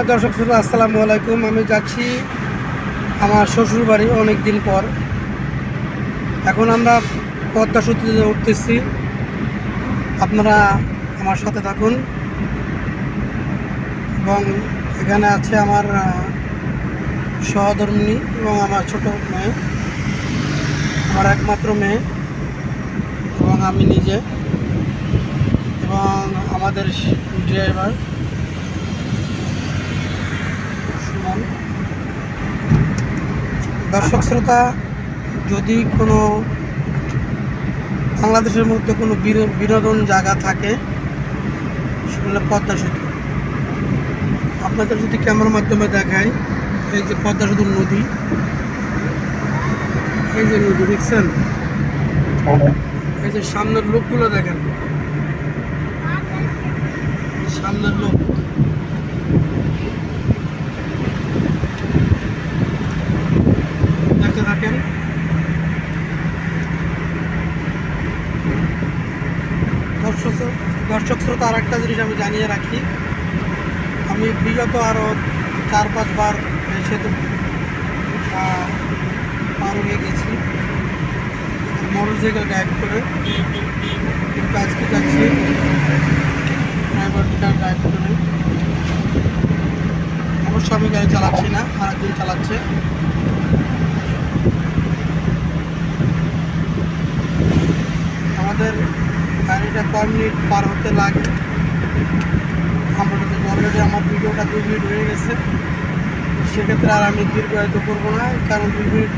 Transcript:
দর্শক শ্রোতা আসসালামু আলাইকুম। আমি যাচ্ছি আমার শ্বশুর বাড়ি অনেক দিন পর। এখন আমরা পদ্মা সেতুতে উঠতেছি, আপনারা আমার সাথে থাকুন। এবং এখানে আছে আমার সহধর্মিণী এবং আমার ছোট মেয়ে, আমার একমাত্র মেয়ে এবং আমি নিজে এবং আমাদের ড্রাইভার সুমন। দর্শক শ্রোতা, যদি কোনো বাংলাদেশের মধ্যে কোনো বিনোদন জায়গা থাকে সেগুলো পদ্মা সেতু। আপনাদের যদি ক্যামেরার মাধ্যমে দেখায়, এই যে পদ্মা সেতুর নদী, এই যে নদী দেখছেন, এই যে সামনের লোকগুলো দেখেন, সামনের লোক দেখতে থাকেন। দর্শক শ্রোতা, আর একটা জিনিস আমি জানিয়ে রাখি, আমি বিগত আরও 4-5 বার এই সেতু পার হয়ে গেছি মোটরসাইকেল ড্রাইভ করে, কিন্তু আজকে যাচ্ছি ড্রাইভারটা ড্রাইভ করে। অবশ্য আমি গাড়ি চালাচ্ছি না, আরেকজন চালাচ্ছে। আমাদের গাড়িটা কয় মিনিট পার হতে লাগে আমরা অলরেডি আমার ভিডিওটা 2 মিনিট হয়ে গেছে, সেক্ষেত্রে আর আমি দীর্ঘায়িত করবো না, কারণ 2 মিনিট